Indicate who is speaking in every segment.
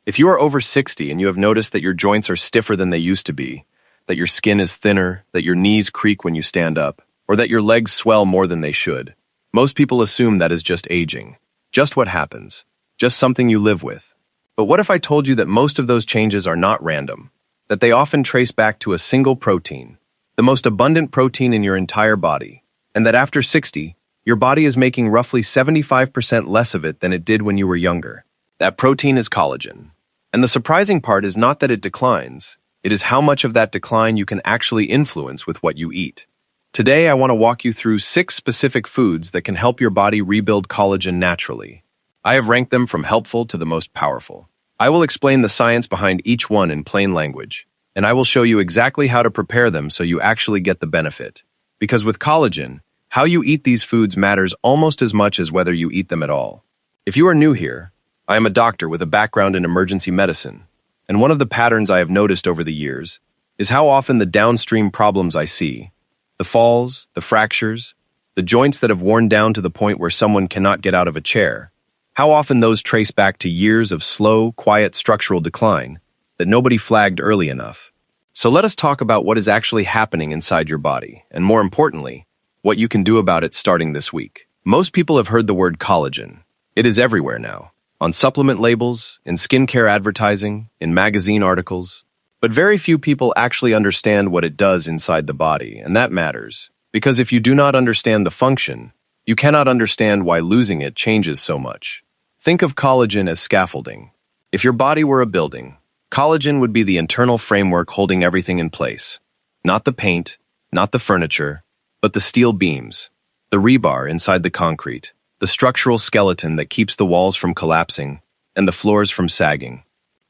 Speaker 1: If you are over 60 and you have noticed that your joints are stiffer than they used to be, that your skin is thinner, that your knees creak when you stand up, or that your legs swell more than they should, most people assume that is just aging. Just what happens. Just something you live with. But what if I told you that most of those changes are not random? That they often trace back to a single protein, the most abundant protein in your entire body, and that after 60, your body is making roughly 75% less of it than it did when you were younger. That protein is collagen. And the surprising part is not that it declines, it is how much of that decline you can actually influence with what you eat. Today, I want to walk you through 6 specific foods that can help your body rebuild collagen naturally. I have ranked them from helpful to the most powerful. I will explain the science behind each one in plain language, and I will show you exactly how to prepare them so you actually get the benefit. Because with collagen, how you eat these foods matters almost as much as whether you eat them at all. If you are new here, I am a doctor with a background in emergency medicine, and one of the patterns I have noticed over the years is how often the downstream problems I see, the falls, the fractures, the joints that have worn down to the point where someone cannot get out of a chair, how often those trace back to years of slow, quiet structural decline that nobody flagged early enough. So let us talk about what is actually happening inside your body, and more importantly, what you can do about it starting this week. Most people have heard the word collagen. It is everywhere now. On supplement labels, in skincare advertising, in magazine articles. But very few people actually understand what it does inside the body, and that matters. Because if you do not understand the function, you cannot understand why losing it changes so much. Think of collagen as scaffolding. If your body were a building, collagen would be the internal framework holding everything in place. Not the paint, not the furniture, but the steel beams, the rebar inside the concrete, the structural skeleton that keeps the walls from collapsing and the floors from sagging.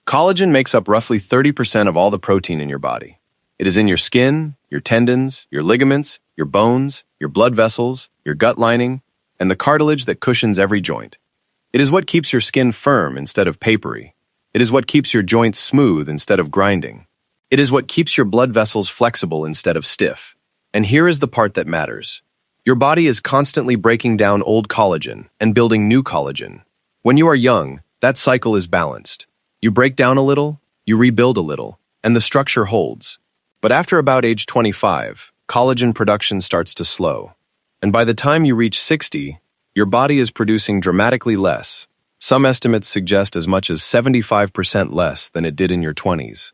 Speaker 1: Collagen makes up roughly 30% of all the protein in your body. It is in your skin, your tendons, your ligaments, your bones, your blood vessels, your gut lining, and the cartilage that cushions every joint. It is what keeps your skin firm instead of papery. It is what keeps your joints smooth instead of grinding. It is what keeps your blood vessels flexible instead of stiff. And here is the part that matters. Your body is constantly breaking down old collagen and building new collagen. When you are young, that cycle is balanced. You break down a little, you rebuild a little, and the structure holds. But after about age 25, collagen production starts to slow. And by the time you reach 60, your body is producing dramatically less. Some estimates suggest as much as 75% less than it did in your 20s.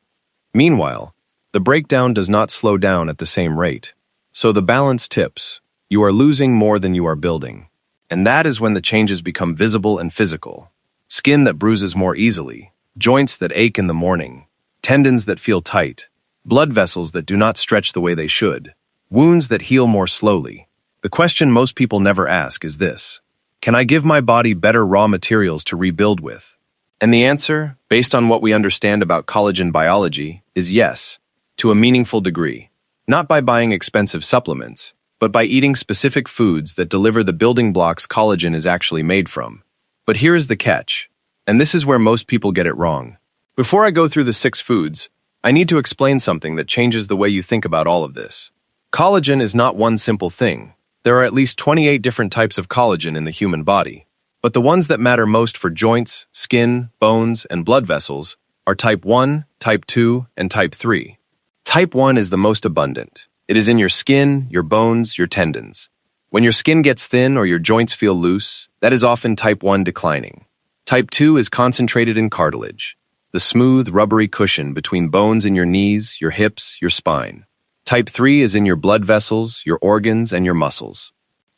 Speaker 1: Meanwhile, the breakdown does not slow down at the same rate. So the balance tips. You are losing more than you are building. And that is when the changes become visible and physical. Skin that bruises more easily, joints that ache in the morning, tendons that feel tight, blood vessels that do not stretch the way they should, wounds that heal more slowly. The question most people never ask is this: can I give my body better raw materials to rebuild with? And the answer, based on what we understand about collagen biology, is yes, to a meaningful degree. Not by buying expensive supplements, but by eating specific foods that deliver the building blocks collagen is actually made from. But here is the catch, and this is where most people get it wrong. Before I go through the 6 foods, I need to explain something that changes the way you think about all of this. Collagen is not one simple thing. There are at least 28 different types of collagen in the human body, but the ones that matter most for joints, skin, bones, and blood vessels are type 1, type 2, and type 3. Type 1 is the most abundant. It is in your skin, your bones, your tendons. When your skin gets thin or your joints feel loose, that is often type 1 declining. Type 2 is concentrated in cartilage, the smooth, rubbery cushion between bones in your knees, your hips, your spine. Type 3 is in your blood vessels, your organs, and your muscles.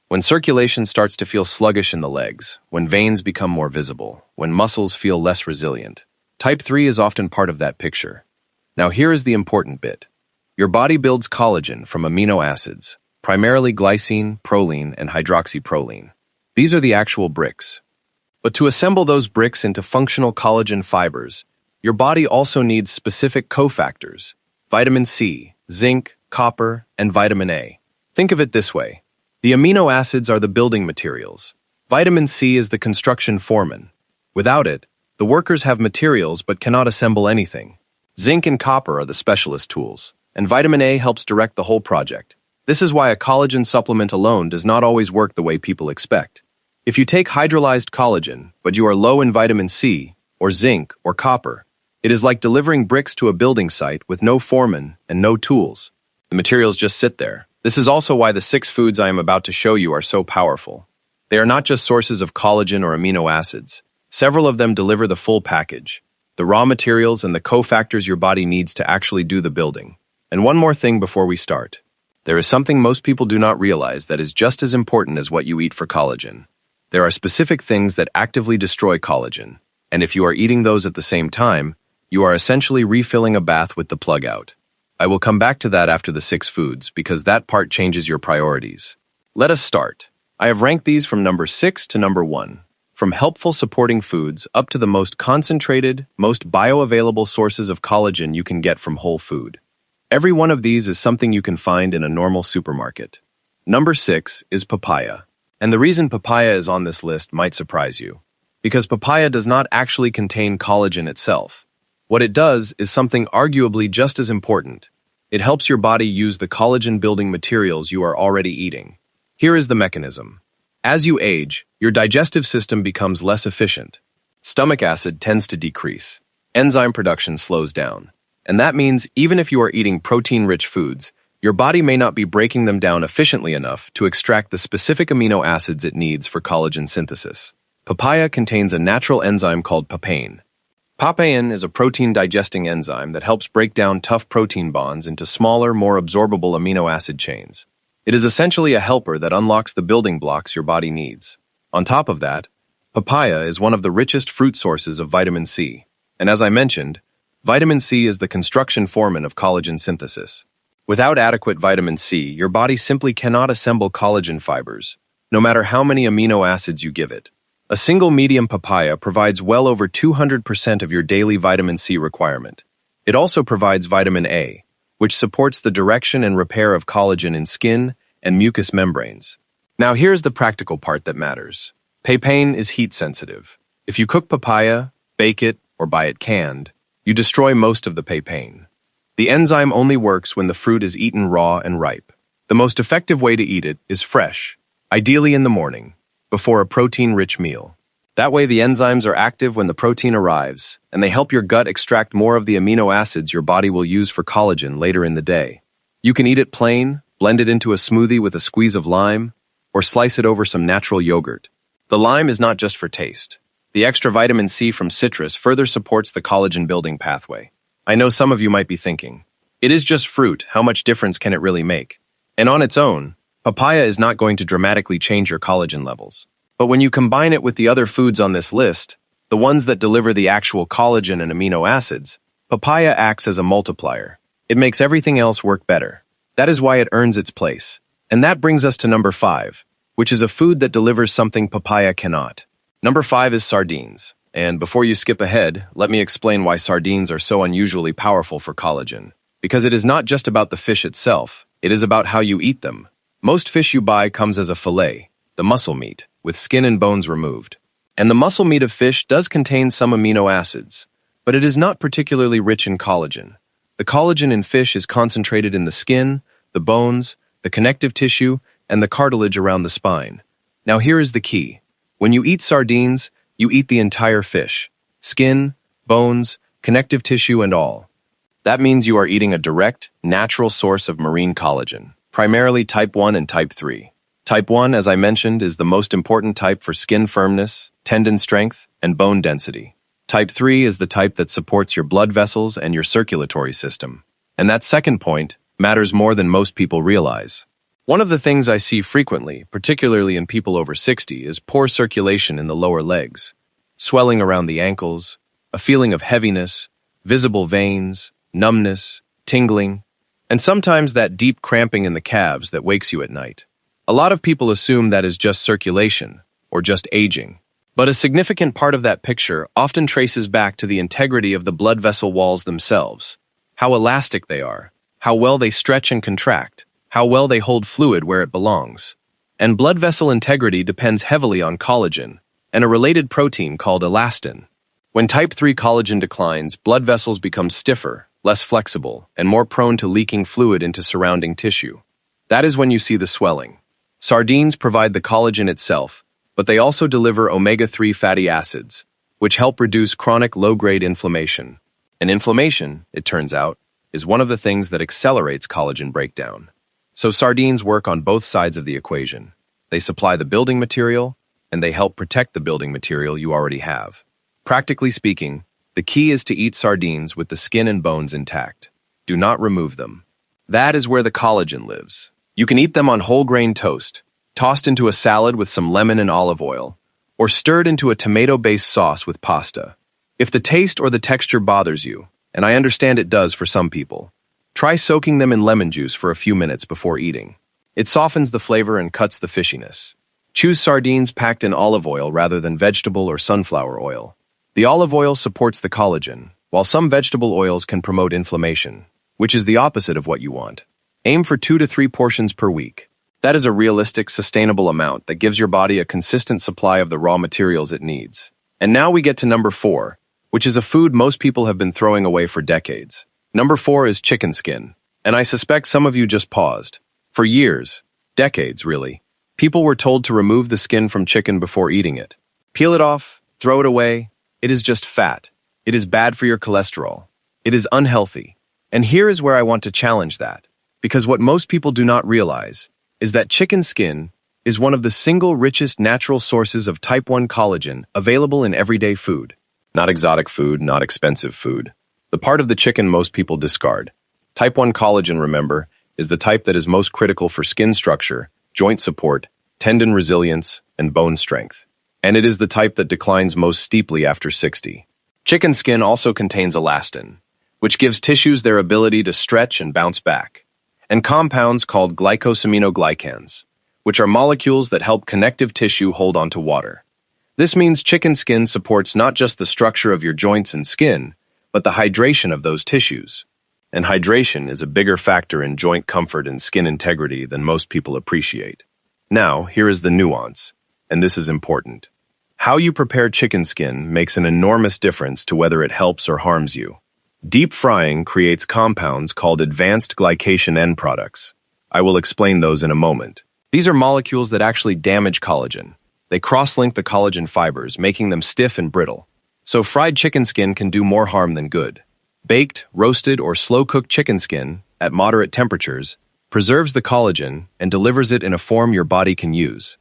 Speaker 1: When circulation starts to feel sluggish in the legs, when veins become more visible, when muscles feel less resilient, type 3 is often part of that picture. Now here is the important bit. Your body builds collagen from amino acids, primarily glycine, proline, and hydroxyproline. These are the actual bricks. But to assemble those bricks into functional collagen fibers, your body also needs specific cofactors: vitamin C, zinc, copper, and vitamin A. Think of it this way. The amino acids are the building materials. Vitamin C is the construction foreman. Without it, the workers have materials but cannot assemble anything. Zinc and copper are the specialist tools, and vitamin A helps direct the whole project. This is why a collagen supplement alone does not always work the way people expect. If you take hydrolyzed collagen, but you are low in vitamin C, or zinc, or copper. It is like delivering bricks to a building site with no foreman and no tools. The materials just sit there. This is also why the 6 foods I am about to show you are so powerful. They are not just sources of collagen or amino acids. Several of them deliver the full package, the raw materials and the cofactors your body needs to actually do the building. And one more thing before we start. There is something most people do not realize that is just as important as what you eat for collagen. There are specific things that actively destroy collagen, and if you are eating those at the same time, you are essentially refilling a bath with the plug out. I will come back to that after the 6 foods because that part changes your priorities. Let us start. I have ranked these from number 6 to number 1. From helpful supporting foods up to the most concentrated, most bioavailable sources of collagen you can get from whole food. Every one of these is something you can find in a normal supermarket. Number 6 is papaya. And the reason papaya is on this list might surprise you. Because papaya does not actually contain collagen itself. What it does is something arguably just as important. It helps your body use the collagen-building materials you are already eating. Here is the mechanism. As you age, your digestive system becomes less efficient. Stomach acid tends to decrease. Enzyme production slows down. And that means even if you are eating protein-rich foods, your body may not be breaking them down efficiently enough to extract the specific amino acids it needs for collagen synthesis. Papaya contains a natural enzyme called papain. Papain is a protein-digesting enzyme that helps break down tough protein bonds into smaller, more absorbable amino acid chains. It is essentially a helper that unlocks the building blocks your body needs. On top of that, papaya is one of the richest fruit sources of vitamin C. And as I mentioned, vitamin C is the construction foreman of collagen synthesis. Without adequate vitamin C, your body simply cannot assemble collagen fibers, no matter how many amino acids you give it. A single medium papaya provides well over 200% of your daily vitamin C requirement. It also provides vitamin A, which supports the direction and repair of collagen in skin and mucous membranes. Now here's the practical part that matters. Papain is heat sensitive. If you cook papaya, bake it, or buy it canned, you destroy most of the papain. The enzyme only works when the fruit is eaten raw and ripe. The most effective way to eat it is fresh, ideally in the morning, before a protein-rich meal. That way the enzymes are active when the protein arrives, and they help your gut extract more of the amino acids your body will use for collagen later in the day. You can eat it plain, blend it into a smoothie with a squeeze of lime, or slice it over some natural yogurt. The lime is not just for taste. The extra vitamin C from citrus further supports the collagen-building pathway. I know some of you might be thinking, it is just fruit, how much difference can it really make? And on its own, papaya is not going to dramatically change your collagen levels. But when you combine it with the other foods on this list, the ones that deliver the actual collagen and amino acids, papaya acts as a multiplier. It makes everything else work better. That is why it earns its place. And that brings us to number 5, which is a food that delivers something papaya cannot. Number 5 is sardines. And before you skip ahead, let me explain why sardines are so unusually powerful for collagen. Because it is not just about the fish itself, it is about how you eat them. Most fish you buy comes as a fillet, the muscle meat, with skin and bones removed. And the muscle meat of fish does contain some amino acids, but it is not particularly rich in collagen. The collagen in fish is concentrated in the skin, the bones, the connective tissue, and the cartilage around the spine. Now here is the key. When you eat sardines, you eat the entire fish, skin, bones, connective tissue, and all. That means you are eating a direct, natural source of marine collagen, primarily type 1 and type 3. Type 1, as I mentioned, is the most important type for skin firmness, tendon strength, and bone density. Type 3 is the type that supports your blood vessels and your circulatory system. And that second point matters more than most people realize. One of the things I see frequently, particularly in people over 60, is poor circulation in the lower legs, swelling around the ankles, a feeling of heaviness, visible veins, numbness, tingling, and sometimes that deep cramping in the calves that wakes you at night. A lot of people assume that is just circulation, or just aging. But a significant part of that picture often traces back to the integrity of the blood vessel walls themselves, how elastic they are, how well they stretch and contract, how well they hold fluid where it belongs. And blood vessel integrity depends heavily on collagen, and a related protein called elastin. When type 3 collagen declines, blood vessels become stiffer, less flexible, and more prone to leaking fluid into surrounding tissue. That is when you see the swelling. Sardines provide the collagen itself, but they also deliver omega-3 fatty acids, which help reduce chronic low-grade inflammation. And inflammation, it turns out, is one of the things that accelerates collagen breakdown. So sardines work on both sides of the equation. They supply the building material, and they help protect the building material you already have. Practically speaking, the key is to eat sardines with the skin and bones intact. Do not remove them. That is where the collagen lives. You can eat them on whole grain toast, tossed into a salad with some lemon and olive oil, or stirred into a tomato-based sauce with pasta. If the taste or the texture bothers you, and I understand it does for some people, try soaking them in lemon juice for a few minutes before eating. It softens the flavor and cuts the fishiness. Choose sardines packed in olive oil rather than vegetable or sunflower oil. The olive oil supports the collagen, while some vegetable oils can promote inflammation, which is the opposite of what you want. Aim for 2 to 3 portions per week. That is a realistic, sustainable amount that gives your body a consistent supply of the raw materials it needs. And now we get to number 4, which is a food most people have been throwing away for decades. Number 4 is chicken skin, and I suspect some of you just paused. For years, decades really, people were told to remove the skin from chicken before eating it. Peel it off, throw it away. It is just fat. It is bad for your cholesterol. It is unhealthy. And here is where I want to challenge that, because what most people do not realize is that chicken skin is one of the single richest natural sources of type 1 collagen available in everyday food. Not exotic food, not expensive food. The part of the chicken most people discard. Type 1 collagen, remember, is the type that is most critical for skin structure, joint support, tendon resilience, and bone strength. And it is the type that declines most steeply after 60. Chicken skin also contains elastin, which gives tissues their ability to stretch and bounce back, and compounds called glycosaminoglycans, which are molecules that help connective tissue hold onto water. This means chicken skin supports not just the structure of your joints and skin, but the hydration of those tissues. And hydration is a bigger factor in joint comfort and skin integrity than most people appreciate. Now, here is the nuance, and this is important. How you prepare chicken skin makes an enormous difference to whether it helps or harms you. Deep frying creates compounds called advanced glycation end products. I will explain those in a moment. These are molecules that actually damage collagen. They cross-link the collagen fibers, making them stiff and brittle. So fried chicken skin can do more harm than good. Baked, roasted, or slow-cooked chicken skin, at moderate temperatures, preserves the collagen and delivers it in a form your body can use.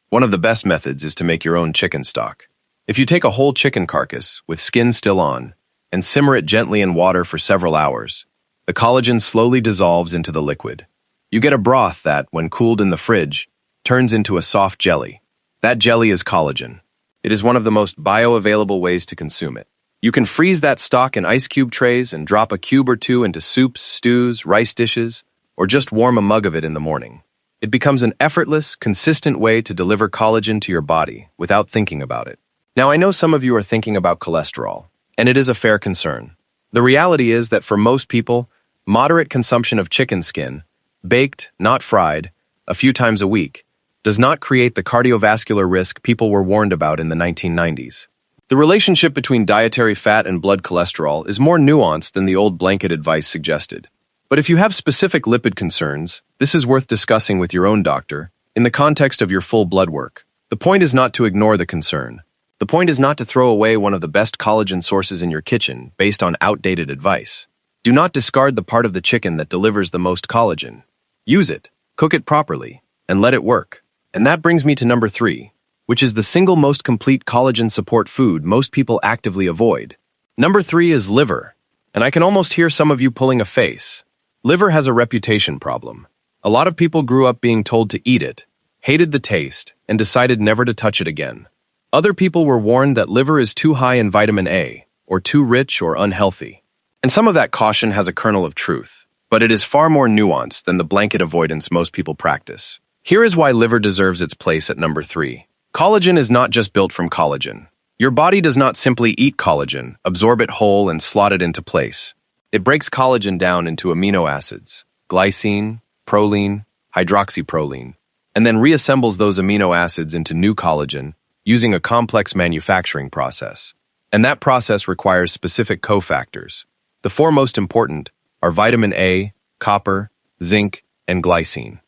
Speaker 1: One of the best methods is to make your own chicken stock. If you take a whole chicken carcass, with skin still on, and simmer it gently in water for several hours, the collagen slowly dissolves into the liquid. You get a broth that, when cooled in the fridge, turns into a soft jelly. That jelly is collagen. It is one of the most bioavailable ways to consume it. You can freeze that stock in ice cube trays and drop a cube or two into soups, stews, rice dishes, or just warm a mug of it in the morning. It becomes an effortless, consistent way to deliver collagen to your body without thinking about it. Now, I know some of you are thinking about cholesterol, and it is a fair concern. The reality is that for most people, moderate consumption of chicken skin, baked, not fried, a few times a week, does not create the cardiovascular risk people were warned about in the 1990s. The relationship between dietary fat and blood cholesterol is more nuanced than the old blanket advice suggested. But if you have specific lipid concerns, this is worth discussing with your own doctor in the context of your full blood work. The point is not to ignore the concern. The point is not to throw away one of the best collagen sources in your kitchen based on outdated advice. Do not discard the part of the chicken that delivers the most collagen. Use it, cook it properly, and let it work. And that brings me to number 3, which is the single most complete collagen support food most people actively avoid. Number 3 is liver, and I can almost hear some of you pulling a face. Liver has a reputation problem. A lot of people grew up being told to eat it, hated the taste, and decided never to touch it again. Other people were warned that liver is too high in vitamin A, or too rich or unhealthy. And some of that caution has a kernel of truth, but it is far more nuanced than the blanket avoidance most people practice. Here is why liver deserves its place at number 3. Collagen is not just built from collagen. Your body does not simply eat collagen, absorb it whole, and slot it into place. It breaks collagen down into amino acids, glycine, proline, hydroxyproline, and then reassembles those amino acids into new collagen using a complex manufacturing process. And that process requires specific cofactors. The 4 most important are vitamin A, copper, zinc, and glycine.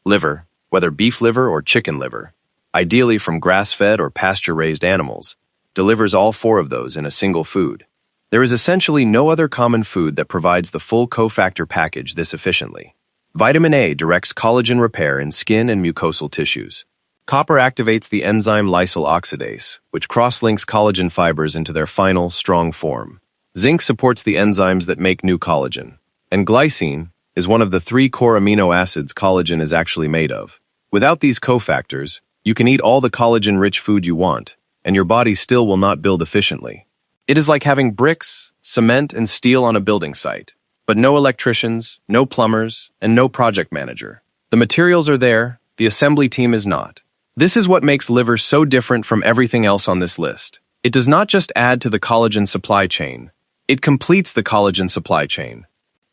Speaker 1: Liver, whether beef liver or chicken liver, ideally from grass-fed or pasture-raised animals, delivers all four of those in a single food. There is essentially no other common food that provides the full cofactor package this efficiently. Vitamin A directs collagen repair in skin and mucosal tissues. Copper activates the enzyme lysyl oxidase, which cross-links collagen fibers into their final, strong form. Zinc supports the enzymes that make new collagen. And glycine is one of the 3 core amino acids collagen is actually made of. Without these cofactors, you can eat all the collagen-rich food you want, and your body still will not build efficiently. It is like having bricks, cement, and steel on a building site, but no electricians, no plumbers, and no project manager. The materials are there, the assembly team is not. This is what makes liver so different from everything else on this list. It does not just add to the collagen supply chain, it completes the collagen supply chain.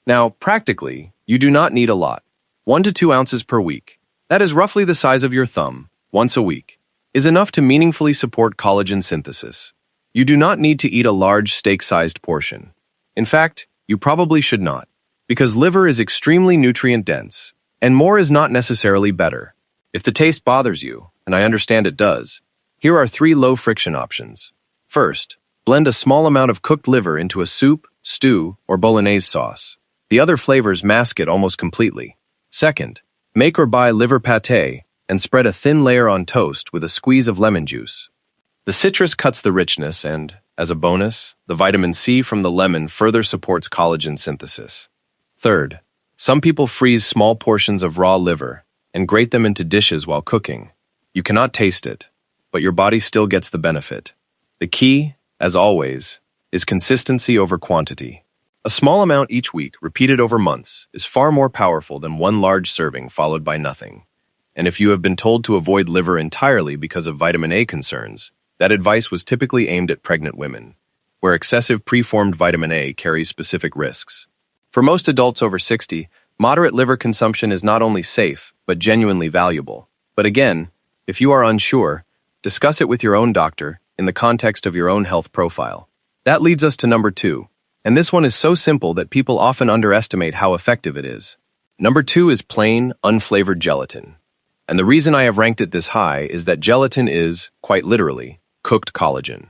Speaker 1: Now, practically, you do not need a lot. 1 to 2 ounces per week. That is roughly the size of your thumb, once a week, is enough to meaningfully support collagen synthesis. You do not need to eat a large steak-sized portion. In fact, you probably should not, because liver is extremely nutrient-dense, and more is not necessarily better. If the taste bothers you, and I understand it does, here are 3 low-friction options. First, blend a small amount of cooked liver into a soup, stew, or bolognese sauce. The other flavors mask it almost completely. Second, make or buy liver pâté and spread a thin layer on toast with a squeeze of lemon juice. The citrus cuts the richness and, as a bonus, the vitamin C from the lemon further supports collagen synthesis. Third, some people freeze small portions of raw liver and grate them into dishes while cooking. You cannot taste it, but your body still gets the benefit. The key, as always, is consistency over quantity. A small amount each week, repeated over months, is far more powerful than 1 large serving followed by nothing. And if you have been told to avoid liver entirely because of vitamin A concerns, that advice was typically aimed at pregnant women, where excessive preformed vitamin A carries specific risks. For most adults over 60, moderate liver consumption is not only safe, but genuinely valuable. But again, if you are unsure, discuss it with your own doctor in the context of your own health profile. That leads us to number 2, and this one is so simple that people often underestimate how effective it is. Number 2 is plain, unflavored gelatin. And the reason I have ranked it this high is that gelatin is, quite literally, cooked collagen.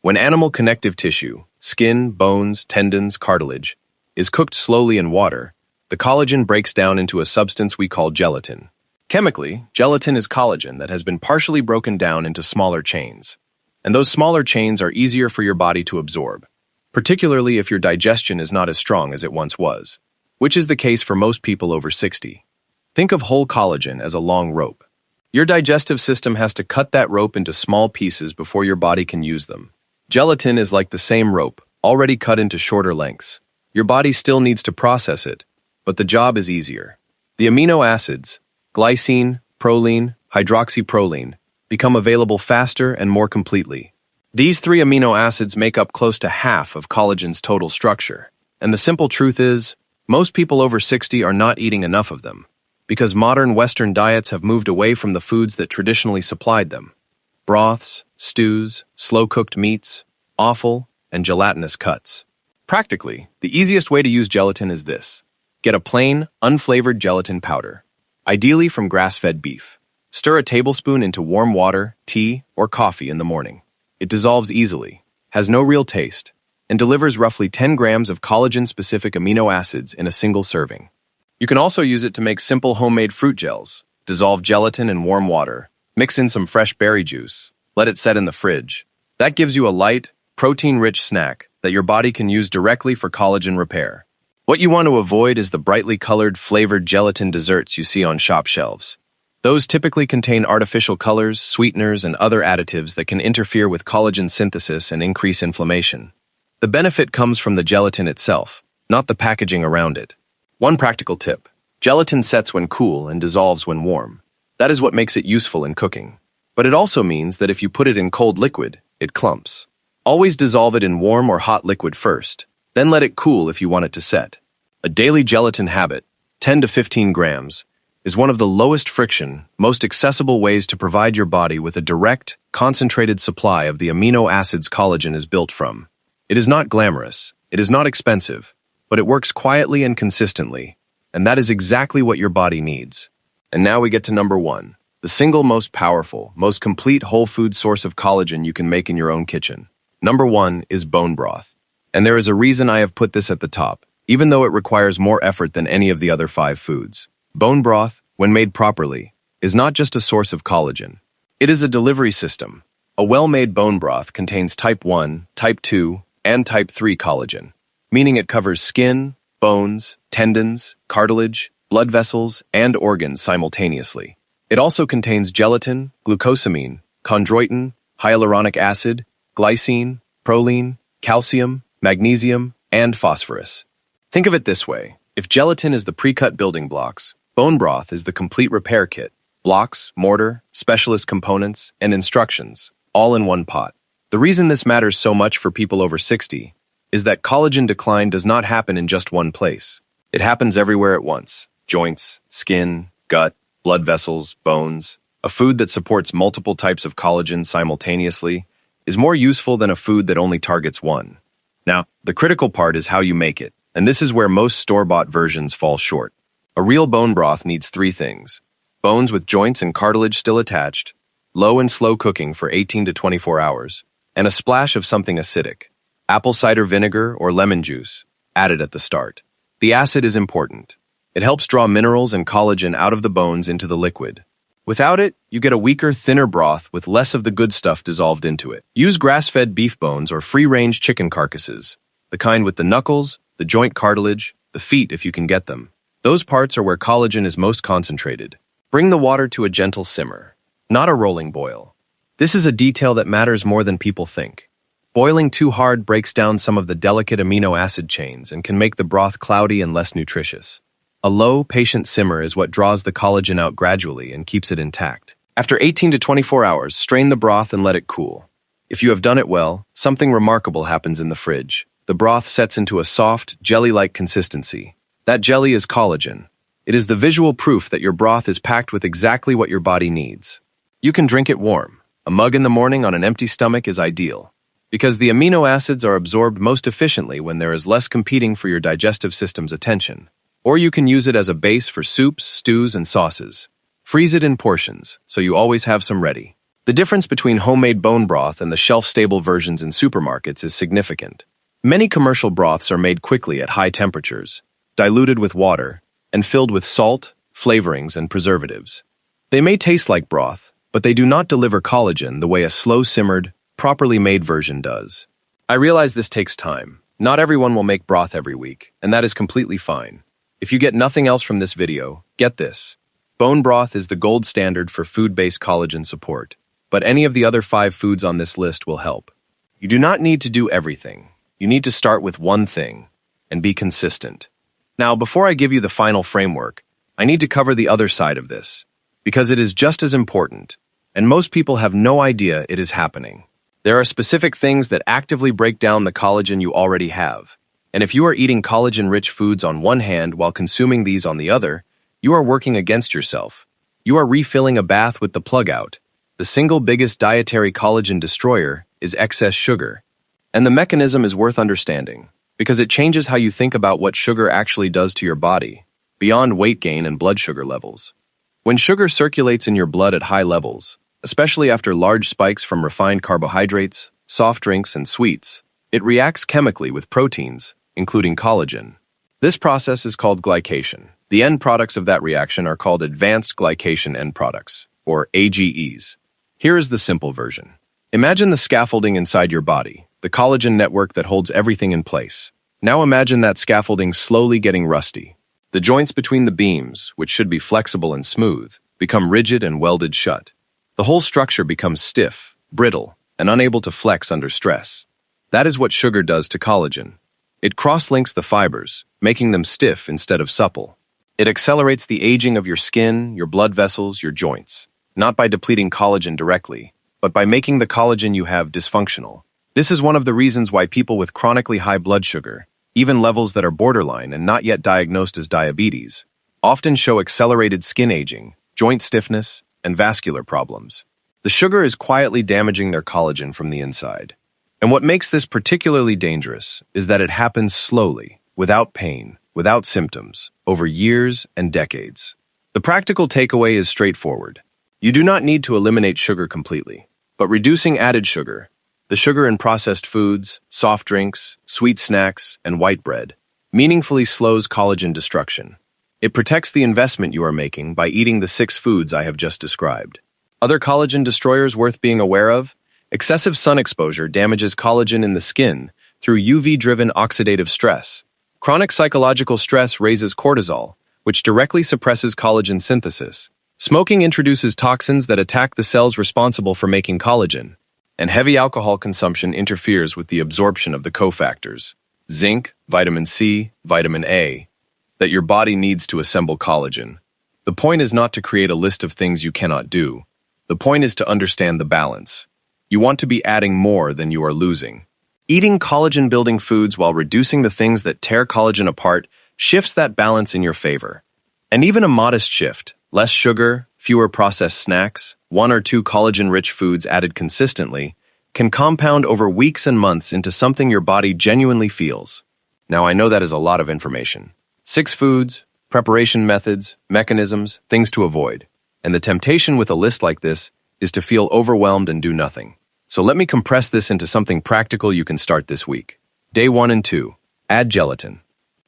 Speaker 1: When animal connective tissue, skin, bones, tendons, cartilage, is cooked slowly in water, the collagen breaks down into a substance we call gelatin. Chemically, gelatin is collagen that has been partially broken down into smaller chains. And those smaller chains are easier for your body to absorb, particularly if your digestion is not as strong as it once was, which is the case for most people over 60. Think of whole collagen as a long rope. Your digestive system has to cut that rope into small pieces before your body can use them. Gelatin is like the same rope, already cut into shorter lengths. Your body still needs to process it, but the job is easier. The amino acids, glycine, proline, hydroxyproline, become available faster and more completely. These 3 amino acids make up close to half of collagen's total structure. And the simple truth is, most people over 60 are not eating enough of them, because modern Western diets have moved away from the foods that traditionally supplied them. Broths, stews, slow-cooked meats, offal, and gelatinous cuts. Practically, the easiest way to use gelatin is this. Get a plain, unflavored gelatin powder, ideally from grass-fed beef. Stir a tablespoon into warm water, tea, or coffee in the morning. It dissolves easily, has no real taste, and delivers roughly 10 grams of collagen-specific amino acids in a single serving. You can also use it to make simple homemade fruit gels. Dissolve gelatin in warm water, mix in some fresh berry juice, let it set in the fridge. That gives you a light, protein-rich snack that your body can use directly for collagen repair. What you want to avoid is the brightly colored, flavored gelatin desserts you see on shop shelves. Those typically contain artificial colors, sweeteners, and other additives that can interfere with collagen synthesis and increase inflammation. The benefit comes from the gelatin itself, not the packaging around it. One practical tip: gelatin sets when cool and dissolves when warm. That is what makes it useful in cooking. But it also means that if you put it in cold liquid, it clumps. Always dissolve it in warm or hot liquid first, then let it cool if you want it to set. A daily gelatin habit, 10 to 15 grams, is one of the lowest friction, most accessible ways to provide your body with a direct, concentrated supply of the amino acids collagen is built from. It is not glamorous, it is not expensive, but it works quietly and consistently, and that is exactly what your body needs. And now we get to number 1, the single most powerful, most complete whole food source of collagen you can make in your own kitchen. Number 1 is bone broth. And there is a reason I have put this at the top, even though it requires more effort than any of the other 5 foods. Bone broth, when made properly, is not just a source of collagen. It is a delivery system. A well-made bone broth contains type 1, type 2, and type 3 collagen, meaning it covers skin, bones, tendons, cartilage, blood vessels, and organs simultaneously. It also contains gelatin, glucosamine, chondroitin, hyaluronic acid, glycine, proline, calcium, magnesium, and phosphorus. Think of it this way. If gelatin is the pre-cut building blocks, bone broth is the complete repair kit, blocks, mortar, specialist components, and instructions, all in one pot. The reason this matters so much for people over 60 is that collagen decline does not happen in just one place. It happens everywhere at once. Joints, skin, gut, blood vessels, bones. A food that supports multiple types of collagen simultaneously is more useful than a food that only targets one. Now, the critical part is how you make it, and this is where most store-bought versions fall short. A real bone broth needs 3 things: bones with joints and cartilage still attached, low and slow cooking for 18 to 24 hours, and a splash of something acidic, apple cider vinegar or lemon juice, added at the start. The acid is important. It helps draw minerals and collagen out of the bones into the liquid. Without it, you get a weaker, thinner broth with less of the good stuff dissolved into it. Use grass-fed beef bones or free-range chicken carcasses, the kind with the knuckles, the joint cartilage, the feet if you can get them. Those parts are where collagen is most concentrated. Bring the water to a gentle simmer, not a rolling boil. This is a detail that matters more than people think. Boiling too hard breaks down some of the delicate amino acid chains and can make the broth cloudy and less nutritious. A low, patient simmer is what draws the collagen out gradually and keeps it intact. After 18 to 24 hours, strain the broth and let it cool. If you have done it well, something remarkable happens in the fridge. The broth sets into a soft, jelly-like consistency. That jelly is collagen. It is the visual proof that your broth is packed with exactly what your body needs. You can drink it warm. A mug in the morning on an empty stomach is ideal, because the amino acids are absorbed most efficiently when there is less competing for your digestive system's attention. Or you can use it as a base for soups, stews, and sauces. Freeze it in portions, so you always have some ready. The difference between homemade bone broth and the shelf-stable versions in supermarkets is significant. Many commercial broths are made quickly at high temperatures, diluted with water, and filled with salt, flavorings, and preservatives. They may taste like broth, but they do not deliver collagen the way a slow-simmered, properly made version does. I realize this takes time. Not everyone will make broth every week, and that is completely fine. If you get nothing else from this video, get this. Bone broth is the gold standard for food-based collagen support, but any of the other 5 foods on this list will help. You do not need to do everything. You need to start with one thing and be consistent. Now, before I give you the final framework, I need to cover the other side of this, because it is just as important, and most people have no idea it is happening. There are specific things that actively break down the collagen you already have. And if you are eating collagen-rich foods on one hand while consuming these on the other, you are working against yourself. You are refilling a bath with the plug out. The single biggest dietary collagen destroyer is excess sugar. And the mechanism is worth understanding, because it changes how you think about what sugar actually does to your body, beyond weight gain and blood sugar levels. When sugar circulates in your blood at high levels, especially after large spikes from refined carbohydrates, soft drinks, and sweets, it reacts chemically with proteins, including collagen. This process is called glycation. The end products of that reaction are called advanced glycation end products, or AGEs. Here is the simple version. Imagine the scaffolding inside your body, the collagen network that holds everything in place. Now imagine that scaffolding slowly getting rusty. The joints between the beams, which should be flexible and smooth, become rigid and welded shut. The whole structure becomes stiff, brittle, and unable to flex under stress. That is what sugar does to collagen. It cross-links the fibers, making them stiff instead of supple. It accelerates the aging of your skin, your blood vessels, your joints, not by depleting collagen directly, but by making the collagen you have dysfunctional. This is one of the reasons why people with chronically high blood sugar, even levels that are borderline and not yet diagnosed as diabetes, often show accelerated skin aging, joint stiffness, and vascular problems. The sugar is quietly damaging their collagen from the inside. And what makes this particularly dangerous is that it happens slowly, without pain, without symptoms, over years and decades. The practical takeaway is straightforward. You do not need to eliminate sugar completely, but reducing added sugar, the sugar in processed foods, soft drinks, sweet snacks, and white bread, meaningfully slows collagen destruction. It protects the investment you are making by eating the 6 foods I have just described. Other collagen destroyers worth being aware of? Excessive sun exposure damages collagen in the skin through UV-driven oxidative stress. Chronic psychological stress raises cortisol, which directly suppresses collagen synthesis. Smoking introduces toxins that attack the cells responsible for making collagen. And heavy alcohol consumption interferes with the absorption of the cofactors, zinc, vitamin C, vitamin A, that your body needs to assemble collagen. The point is not to create a list of things you cannot do. The point is to understand the balance. You want to be adding more than you are losing. Eating collagen-building foods while reducing the things that tear collagen apart shifts that balance in your favor. And even a modest shift, less sugar, fewer processed snacks, 1 or 2 collagen-rich foods added consistently, can compound over weeks and months into something your body genuinely feels. Now, I know that is a lot of information. 6 foods, preparation methods, mechanisms, things to avoid. And the temptation with a list like this is to feel overwhelmed and do nothing. So let me compress this into something practical you can start this week. Day 1 and 2. Add gelatin.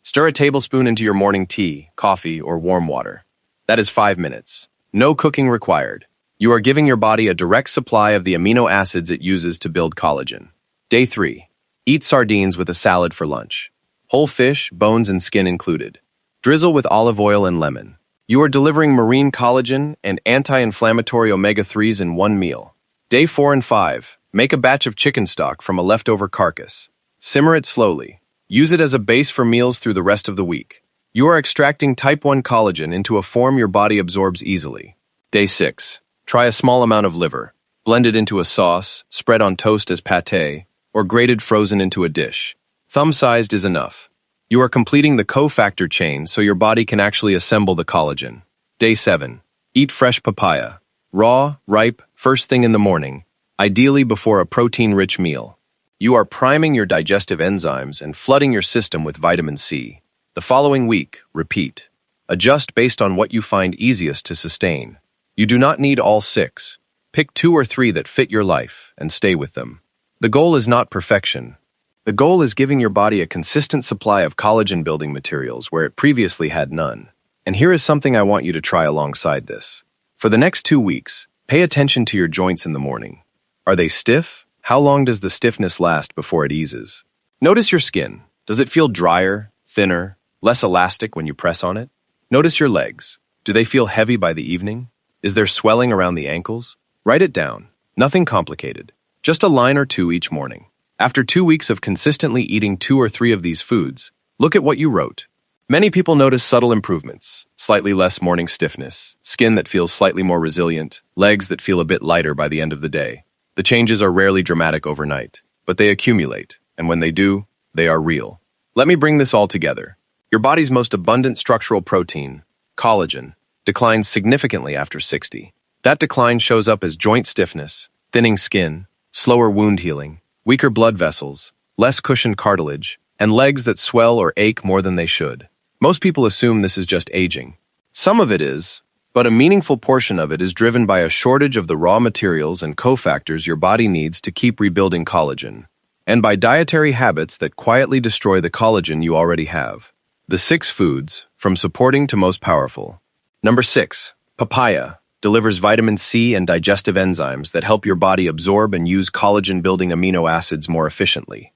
Speaker 1: Stir a tablespoon into your morning tea, coffee, or warm water. That is 5 minutes. No cooking required. You are giving your body a direct supply of the amino acids it uses to build collagen. Day 3. Eat sardines with a salad for lunch. Whole fish, bones and skin included. Drizzle with olive oil and lemon. You are delivering marine collagen and anti-inflammatory omega-3s in one meal. Day 4 and 5. Make a batch of chicken stock from a leftover carcass. Simmer it slowly. Use it as a base for meals through the rest of the week. You are extracting type 1 collagen into a form your body absorbs easily. Day 6. Try a small amount of liver. Blend it into a sauce, spread on toast as pâté, or grated frozen into a dish. Thumb-sized is enough. You are completing the cofactor chain so your body can actually assemble the collagen. Day 7. Eat fresh papaya. Raw, ripe, first thing in the morning, ideally before a protein-rich meal. You are priming your digestive enzymes and flooding your system with vitamin C. The following week, repeat. Adjust based on what you find easiest to sustain. You do not need all 6. Pick 2 or 3 that fit your life and stay with them. The goal is not perfection. The goal is giving your body a consistent supply of collagen-building materials where it previously had none. And here is something I want you to try alongside this. For the next 2 weeks, pay attention to your joints in the morning. Are they stiff? How long does the stiffness last before it eases? Notice your skin. Does it feel drier, thinner, less elastic when you press on it? Notice your legs. Do they feel heavy by the evening? Is there swelling around the ankles? Write it down. Nothing complicated. Just a line or 2 each morning. After 2 weeks of consistently eating 2 or 3 of these foods, look at what you wrote. Many people notice subtle improvements, slightly less morning stiffness, skin that feels slightly more resilient, legs that feel a bit lighter by the end of the day. The changes are rarely dramatic overnight, but they accumulate, and when they do, they are real. Let me bring this all together. Your body's most abundant structural protein, collagen, declines significantly after 60. That decline shows up as joint stiffness, thinning skin, slower wound healing, weaker blood vessels, less cushioned cartilage, and legs that swell or ache more than they should. Most people assume this is just aging. Some of it is, but a meaningful portion of it is driven by a shortage of the raw materials and cofactors your body needs to keep rebuilding collagen, and by dietary habits that quietly destroy the collagen you already have. The 6 foods, from supporting to most powerful. Number 6. Papaya delivers vitamin C and digestive enzymes that help your body absorb and use collagen-building amino acids more efficiently.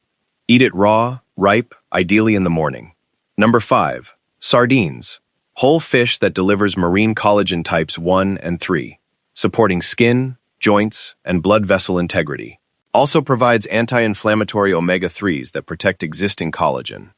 Speaker 1: Eat it raw, ripe, ideally in the morning. Number 5. Sardines. Whole fish that delivers marine collagen types 1 and 3, supporting skin, joints, and blood vessel integrity. Also provides anti-inflammatory omega-3s that protect existing collagen.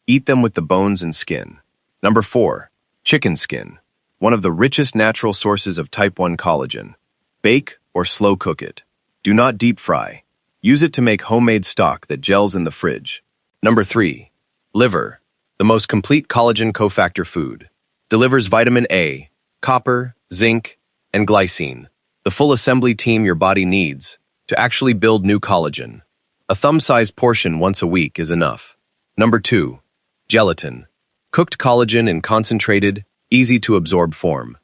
Speaker 1: Eat them with the bones and skin. Number 4. Chicken skin. One of the richest natural sources of type 1 collagen. Bake or slow cook it. Do not deep fry. Use it to make homemade stock that gels in the fridge. Number 3. Liver. The most complete collagen cofactor food. Delivers vitamin A, copper, zinc, and glycine, the full assembly team your body needs to actually build new collagen. A thumb-sized portion once a week is enough. Number 2. Gelatin. Cooked collagen in concentrated, easy-to-absorb form.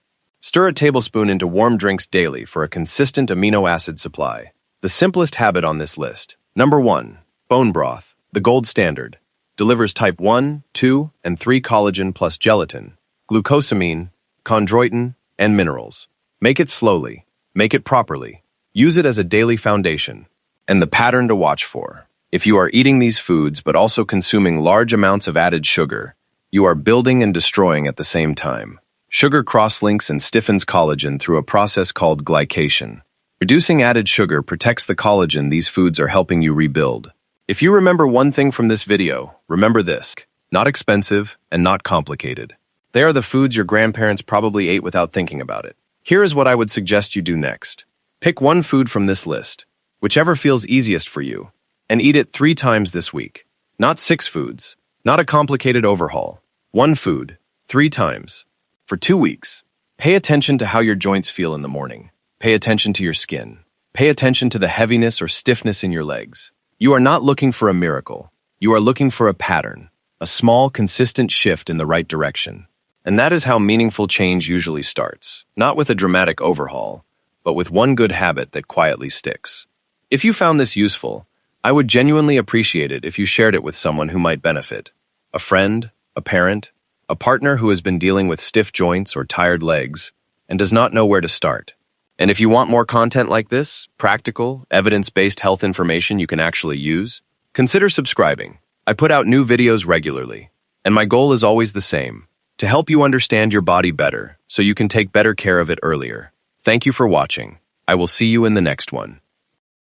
Speaker 1: Stir a tablespoon into warm drinks daily for a consistent amino acid supply. The simplest habit on this list. Number 1. Bone broth, the gold standard. Delivers type 1, 2, and 3 collagen plus gelatin, glucosamine, chondroitin, and minerals. Make it slowly. Make it properly. Use it as a daily foundation. And the pattern to watch for. If you are eating these foods but also consuming large amounts of added sugar, you are building and destroying at the same time. Sugar cross-links and stiffens collagen through a process called glycation. Reducing added sugar protects the collagen these foods are helping you rebuild. If you remember one thing from this video, remember this: not expensive and not complicated. They are the foods your grandparents probably ate without thinking about it. Here is what I would suggest you do next. Pick one food from this list, whichever feels easiest for you, and eat it 3 times this week. Not 6 foods, not a complicated overhaul. One food, 3 times. For 2 weeks. Pay attention to how your joints feel in the morning. Pay attention to your skin. Pay attention to the heaviness or stiffness in your legs. You are not looking for a miracle. You are looking for a pattern, a small, consistent shift in the right direction. And that is how meaningful change usually starts, not with a dramatic overhaul, but with one good habit that quietly sticks. If you found this useful, I would genuinely appreciate it if you shared it with someone who might benefit. A friend, a parent, a partner who has been dealing with stiff joints or tired legs and does not know where to start. And if you want more content like this, practical, evidence-based health information you can actually use, consider subscribing. I put out new videos regularly, and my goal is always the same: to help you understand your body better so you can take better care of it earlier. Thank you for watching. I will see you in the next one.